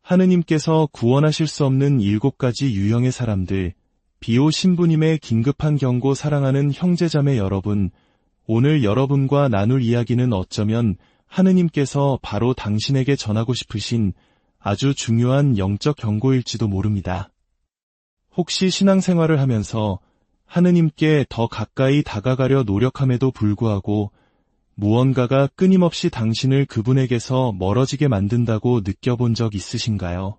하느님께서 구원하실 수 없는 7가지 유형의 사람들, 비오 신부님의 긴급한 경고 사랑하는 형제자매 여러분, 오늘 여러분과 나눌 이야기는 어쩌면 하느님께서 바로 당신에게 전하고 싶으신 아주 중요한 영적 경고일지도 모릅니다. 혹시 신앙생활을 하면서 하느님께 더 가까이 다가가려 노력함에도 불구하고 무언가가 끊임없이 당신을 그분에게서 멀어지게 만든다고 느껴본 적 있으신가요?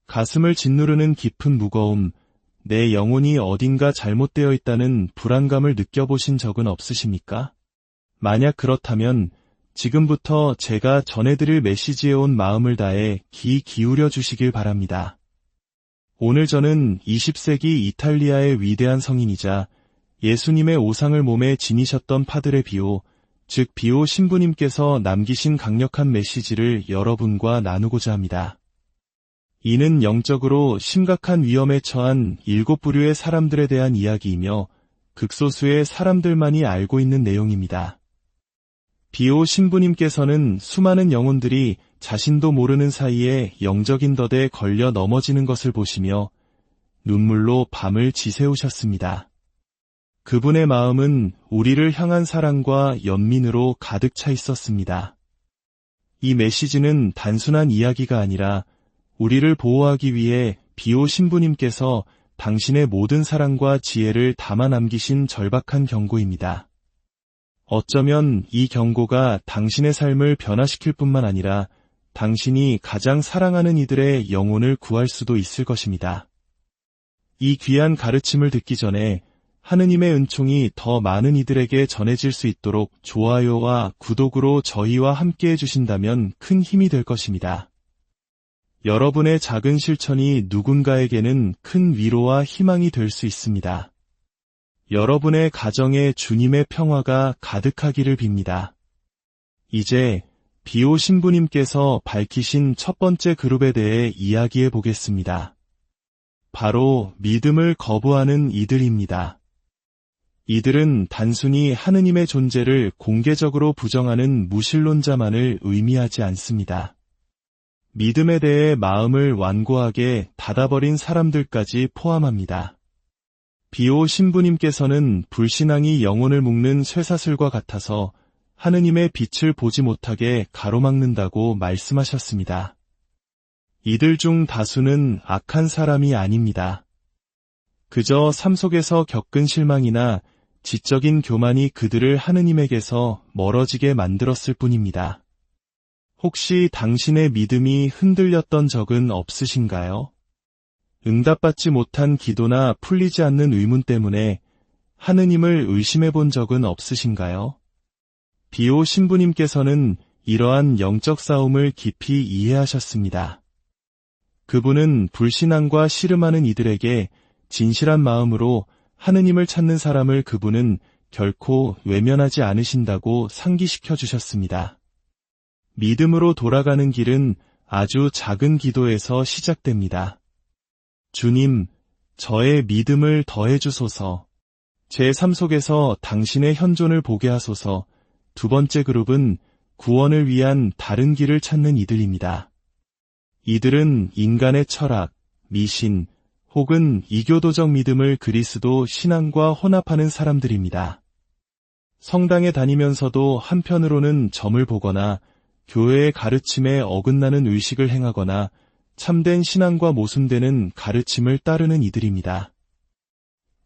가슴을 짓누르는 깊은 무거움, 내 영혼이 어딘가 잘못되어 있다는 불안감을 느껴보신 적은 없으십니까? 만약 그렇다면 지금부터 제가 전해드릴 메시지에 온 마음을 다해 귀 기울여 주시길 바랍니다. 오늘 저는 20세기 이탈리아의 위대한 성인이자 예수님의 오상을 몸에 지니셨던 파드레 비오, 즉 비오 신부님께서 남기신 강력한 메시지를 여러분과 나누고자 합니다. 이는 영적으로 심각한 위험에 처한 7부류의 사람들에 대한 이야기이며 극소수의 사람들만이 알고 있는 내용입니다. 비오 신부님께서는 수많은 영혼들이 자신도 모르는 사이에 영적인 덫에 걸려 넘어지는 것을 보시며 눈물로 밤을 지새우셨습니다. 그분의 마음은 우리를 향한 사랑과 연민으로 가득 차 있었습니다. 이 메시지는 단순한 이야기가 아니라 우리를 보호하기 위해 비오 신부님께서 당신의 모든 사랑과 지혜를 담아 남기신 절박한 경고입니다. 어쩌면 이 경고가 당신의 삶을 변화시킬 뿐만 아니라 당신이 가장 사랑하는 이들의 영혼을 구할 수도 있을 것입니다. 이 귀한 가르침을 듣기 전에 하느님의 은총이 더 많은 이들에게 전해질 수 있도록 좋아요와 구독으로 저희와 함께 해주신다면 큰 힘이 될 것입니다. 여러분의 작은 실천이 누군가에게는 큰 위로와 희망이 될 수 있습니다. 여러분의 가정에 주님의 평화가 가득하기를 빕니다. 이제 비오 신부님께서 밝히신 첫 번째 그룹에 대해 이야기해 보겠습니다. 바로 믿음을 거부하는 이들입니다. 이들은 단순히 하느님의 존재를 공개적으로 부정하는 무신론자만을 의미하지 않습니다. 믿음에 대해 마음을 완고하게 닫아버린 사람들까지 포함합니다. 비오 신부님께서는 불신앙이 영혼을 묶는 쇠사슬과 같아서 하느님의 빛을 보지 못하게 가로막는다고 말씀하셨습니다. 이들 중 다수는 악한 사람이 아닙니다. 그저 삶 속에서 겪은 실망이나 지적인 교만이 그들을 하느님에게서 멀어지게 만들었을 뿐입니다. 혹시 당신의 믿음이 흔들렸던 적은 없으신가요? 응답받지 못한 기도나 풀리지 않는 의문 때문에 하느님을 의심해 본 적은 없으신가요? 비오 신부님께서는 이러한 영적 싸움을 깊이 이해하셨습니다. 그분은 불신앙과 씨름하는 이들에게 진실한 마음으로 하느님을 찾는 사람을 그분은 결코 외면하지 않으신다고 상기시켜 주셨습니다. 믿음으로 돌아가는 길은 아주 작은 기도에서 시작됩니다. 주님, 저의 믿음을 더해 주소서. 제 삶 속에서 당신의 현존을 보게 하소서. 두 번째 그룹은 구원을 위한 다른 길을 찾는 이들입니다. 이들은 인간의 철학, 미신, 혹은 이교도적 믿음을 그리스도 신앙과 혼합하는 사람들입니다. 성당에 다니면서도 한편으로는 점을 보거나 교회의 가르침에 어긋나는 의식을 행하거나 참된 신앙과 모순되는 가르침을 따르는 이들입니다.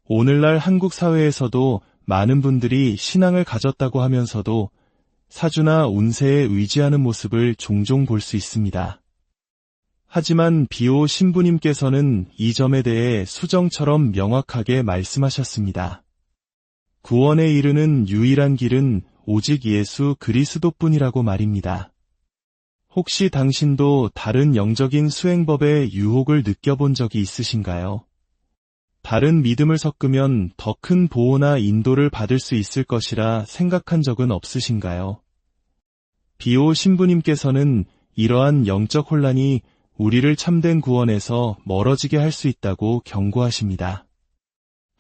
오늘날 한국 사회에서도 많은 분들이 신앙을 가졌다고 하면서도 사주나 운세에 의지하는 모습을 종종 볼 수 있습니다. 하지만 비오 신부님께서는 이 점에 대해 수정처럼 명확하게 말씀하셨습니다. 구원에 이르는 유일한 길은 오직 예수 그리스도뿐이라고 말입니다. 혹시 당신도 다른 영적인 수행법의 유혹을 느껴본 적이 있으신가요? 다른 믿음을 섞으면 더 큰 보호나 인도를 받을 수 있을 것이라 생각한 적은 없으신가요? 비오 신부님께서는 이러한 영적 혼란이 우리를 참된 구원에서 멀어지게 할 수 있다고 경고하십니다.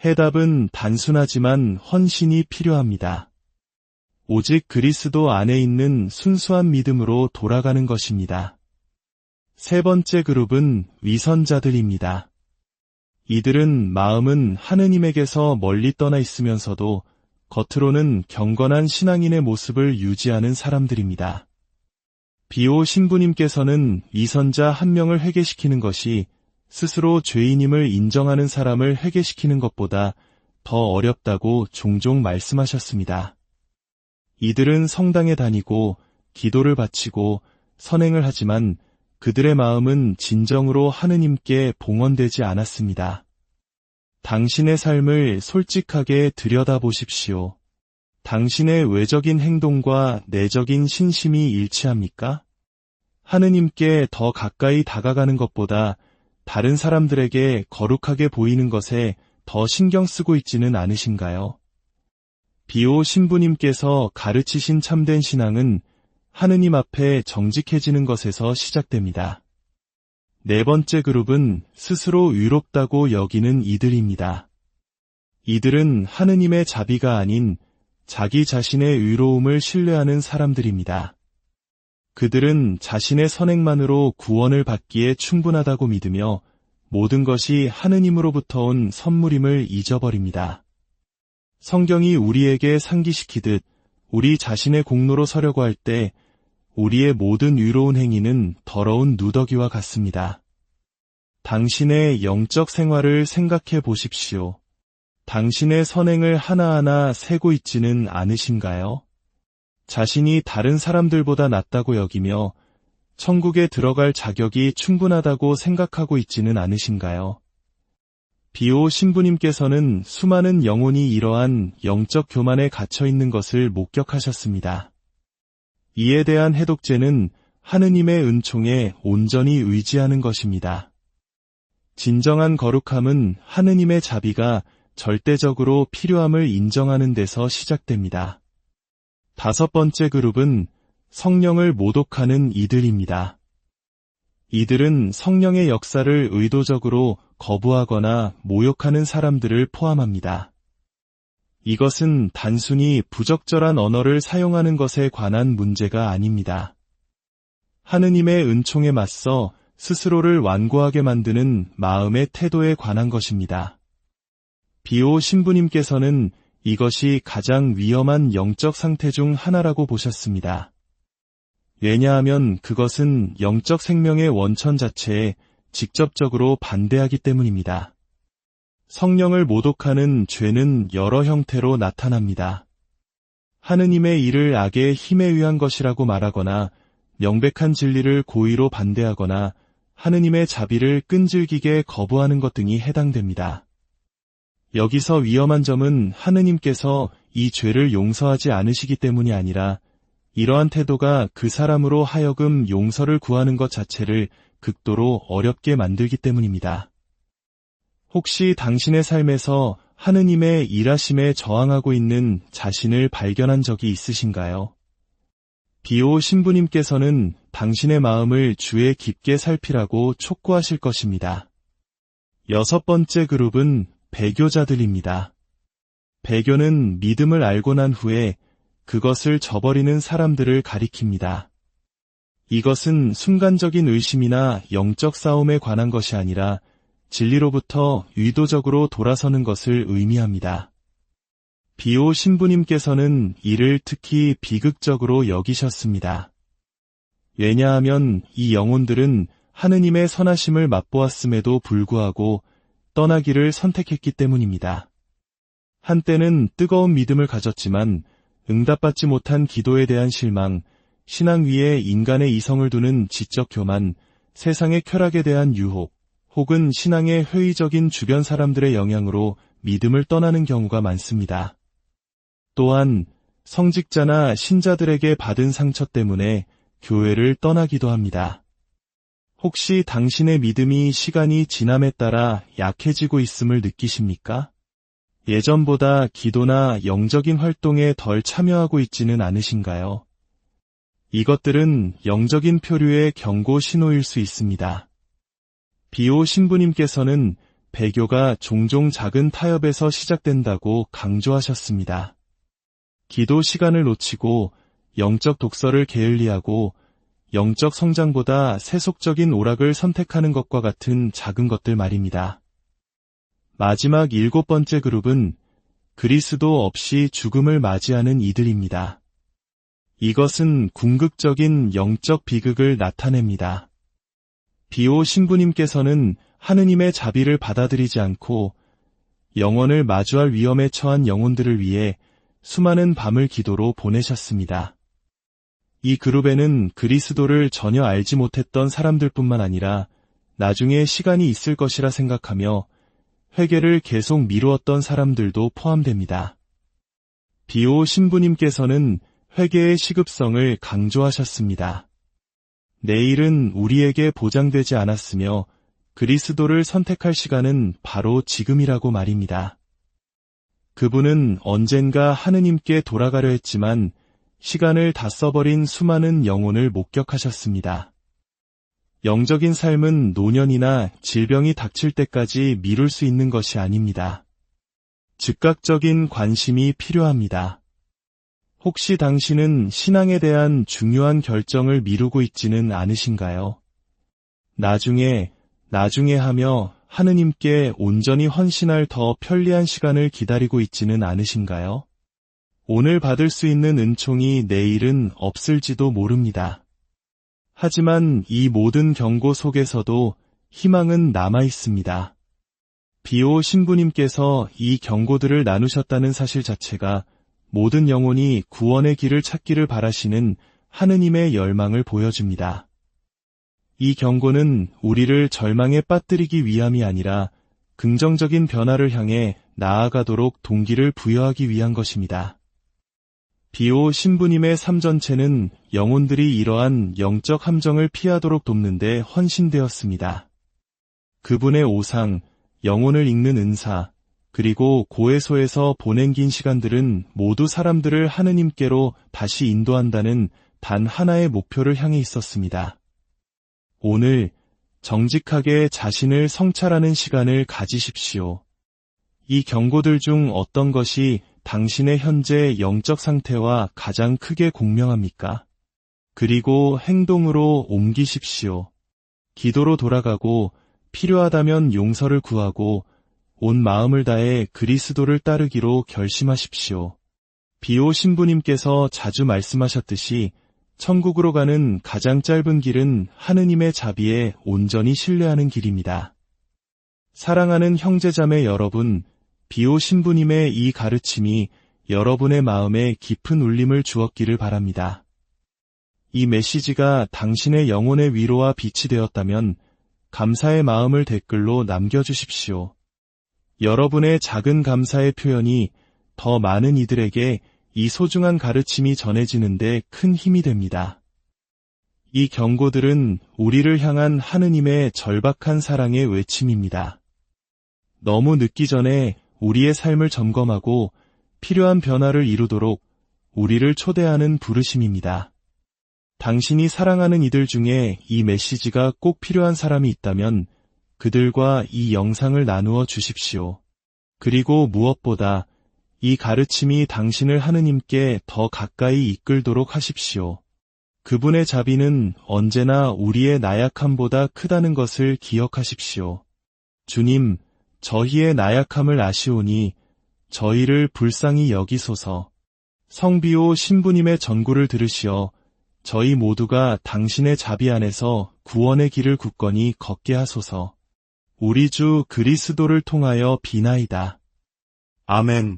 해답은 단순하지만 헌신이 필요합니다. 오직 그리스도 안에 있는 순수한 믿음으로 돌아가는 것입니다. 세 번째 그룹은 위선자들입니다. 이들은 마음은 하느님에게서 멀리 떠나 있으면서도 겉으로는 경건한 신앙인의 모습을 유지하는 사람들입니다. 비오 신부님께서는 위선자 한 명을 회개시키는 것이 스스로 죄인임을 인정하는 사람을 회개시키는 것보다 더 어렵다고 종종 말씀하셨습니다. 이들은 성당에 다니고 기도를 바치고 선행을 하지만 그들의 마음은 진정으로 하느님께 봉헌되지 않았습니다. 당신의 삶을 솔직하게 들여다보십시오. 당신의 외적인 행동과 내적인 신심이 일치합니까? 하느님께 더 가까이 다가가는 것보다 다른 사람들에게 거룩하게 보이는 것에 더 신경 쓰고 있지는 않으신가요? 비오 신부님께서 가르치신 참된 신앙은 하느님 앞에 정직해지는 것에서 시작됩니다. 네 번째 그룹은 스스로 의롭다고 여기는 이들입니다. 이들은 하느님의 자비가 아닌 자기 자신의 의로움을 신뢰하는 사람들입니다. 그들은 자신의 선행만으로 구원을 받기에 충분하다고 믿으며 모든 것이 하느님으로부터 온 선물임을 잊어버립니다. 성경이 우리에게 상기시키듯 우리 자신의 공로로 서려고 할 때 우리의 모든 의로운 행위는 더러운 누더기와 같습니다. 당신의 영적 생활을 생각해 보십시오. 당신의 선행을 하나하나 세고 있지는 않으신가요? 자신이 다른 사람들보다 낫다고 여기며 천국에 들어갈 자격이 충분하다고 생각하고 있지는 않으신가요? 비오 신부님께서는 수많은 영혼이 이러한 영적 교만에 갇혀 있는 것을 목격하셨습니다. 이에 대한 해독제는 하느님의 은총에 온전히 의지하는 것입니다. 진정한 거룩함은 하느님의 자비가 절대적으로 필요함을 인정하는 데서 시작됩니다. 다섯 번째 그룹은 성령을 모독하는 이들입니다. 이들은 성령의 역사를 의도적으로 거부하거나 모욕하는 사람들을 포함합니다. 이것은 단순히 부적절한 언어를 사용하는 것에 관한 문제가 아닙니다. 하느님의 은총에 맞서 스스로를 완고하게 만드는 마음의 태도에 관한 것입니다. 비오 신부님께서는 이것이 가장 위험한 영적 상태 중 하나라고 보셨습니다. 왜냐하면 그것은 영적 생명의 원천 자체에 직접적으로 반대하기 때문입니다. 성령을 모독하는 죄는 여러 형태로 나타납니다. 하느님의 일을 악의 힘에 의한 것이라고 말하거나 명백한 진리를 고의로 반대하거나 하느님의 자비를 끈질기게 거부하는 것 등이 해당됩니다. 여기서 위험한 점은 하느님께서 이 죄를 용서하지 않으시기 때문이 아니라 이러한 태도가 그 사람으로 하여금 용서를 구하는 것 자체를 극도로 어렵게 만들기 때문입니다. 혹시 당신의 삶에서 하느님의 일하심에 저항하고 있는 자신을 발견한 적이 있으신가요? 비오 신부님께서는 당신의 마음을 주에 깊게 살피라고 촉구하실 것입니다. 여섯 번째 그룹은 배교자들입니다. 배교는 믿음을 알고 난 후에 그것을 저버리는 사람들을 가리킵니다. 이것은 순간적인 의심이나 영적 싸움에 관한 것이 아니라 진리로부터 의도적으로 돌아서는 것을 의미합니다. 비오 신부님께서는 이를 특히 비극적으로 여기셨습니다. 왜냐하면 이 영혼들은 하느님의 선하심을 맛보았음에도 불구하고 떠나기를 선택했기 때문입니다. 한때는 뜨거운 믿음을 가졌지만 응답받지 못한 기도에 대한 실망, 신앙 위에 인간의 이성을 두는 지적 교만, 세상의 쾌락에 대한 유혹, 혹은 신앙의 회의적인 주변 사람들의 영향으로 믿음을 떠나는 경우가 많습니다. 또한 성직자나 신자들에게 받은 상처 때문에 교회를 떠나기도 합니다. 혹시 당신의 믿음이 시간이 지남에 따라 약해지고 있음을 느끼십니까? 예전보다 기도나 영적인 활동에 덜 참여하고 있지는 않으신가요? 이것들은 영적인 표류의 경고 신호일 수 있습니다. 비오 신부님께서는 배교가 종종 작은 타협에서 시작된다고 강조하셨습니다. 기도 시간을 놓치고 영적 독서를 게을리하고 영적 성장보다 세속적인 오락을 선택하는 것과 같은 작은 것들 말입니다. 마지막 7번째 그룹은 그리스도 없이 죽음을 맞이하는 이들입니다. 이것은 궁극적인 영적 비극을 나타냅니다. 비오 신부님께서는 하느님의 자비를 받아들이지 않고 영원을 마주할 위험에 처한 영혼들을 위해 수많은 밤을 기도로 보내셨습니다. 이 그룹에는 그리스도를 전혀 알지 못했던 사람들뿐만 아니라 나중에 시간이 있을 것이라 생각하며 회개를 계속 미루었던 사람들도 포함됩니다. 비오 신부님께서는 회개의 시급성을 강조하셨습니다. 내일은 우리에게 보장되지 않았으며 그리스도를 선택할 시간은 바로 지금이라고 말입니다. 그분은 언젠가 하느님께 돌아가려 했지만 시간을 다 써버린 수많은 영혼을 목격하셨습니다. 영적인 삶은 노년이나 질병이 닥칠 때까지 미룰 수 있는 것이 아닙니다. 즉각적인 관심이 필요합니다. 혹시 당신은 신앙에 대한 중요한 결정을 미루고 있지는 않으신가요? 나중에 하며 하느님께 온전히 헌신할 더 편리한 시간을 기다리고 있지는 않으신가요? 오늘 받을 수 있는 은총이 내일은 없을지도 모릅니다. 하지만 이 모든 경고 속에서도 희망은 남아 있습니다. 비오 신부님께서 이 경고들을 나누셨다는 사실 자체가 모든 영혼이 구원의 길을 찾기를 바라시는 하느님의 열망을 보여줍니다. 이 경고는 우리를 절망에 빠뜨리기 위함이 아니라 긍정적인 변화를 향해 나아가도록 동기를 부여하기 위한 것입니다. 비오 신부님의 삶 전체는 영혼들이 이러한 영적 함정을 피하도록 돕는 데 헌신되었습니다. 그분의 오상, 영혼을 읽는 은사, 그리고 고해소에서 보낸 긴 시간들은 모두 사람들을 하느님께로 다시 인도한다는 단 하나의 목표를 향해 있었습니다. 오늘 정직하게 자신을 성찰하는 시간을 가지십시오. 이 경고들 중 어떤 것이 당신의 현재 영적 상태와 가장 크게 공명합니까? 그리고 행동으로 옮기십시오. 기도로 돌아가고 필요하다면 용서를 구하고 온 마음을 다해 그리스도를 따르기로 결심하십시오. 비오 신부님께서 자주 말씀하셨듯이 천국으로 가는 가장 짧은 길은 하느님의 자비에 온전히 신뢰하는 길입니다. 사랑하는 형제자매 여러분, 비오 신부님의 이 가르침이 여러분의 마음에 깊은 울림을 주었기를 바랍니다. 이 메시지가 당신의 영혼의 위로와 빛이 되었다면 감사의 마음을 댓글로 남겨주십시오. 여러분의 작은 감사의 표현이 더 많은 이들에게 이 소중한 가르침이 전해지는데 큰 힘이 됩니다. 이 경고들은 우리를 향한 하느님의 절박한 사랑의 외침입니다. 너무 늦기 전에 우리의 삶을 점검하고 필요한 변화를 이루도록 우리를 초대하는 부르심입니다. 당신이 사랑하는 이들 중에 이 메시지가 꼭 필요한 사람이 있다면 그들과 이 영상을 나누어 주십시오. 그리고 무엇보다 이 가르침이 당신을 하느님께 더 가까이 이끌도록 하십시오. 그분의 자비는 언제나 우리의 나약함보다 크다는 것을 기억하십시오. 주님, 저희의 나약함을 아시오니 저희를 불쌍히 여기소서. 성비오 신부님의 전구를 들으시어 저희 모두가 당신의 자비 안에서 구원의 길을 굳건히 걷게 하소서. 우리 주 그리스도를 통하여 비나이다. 아멘.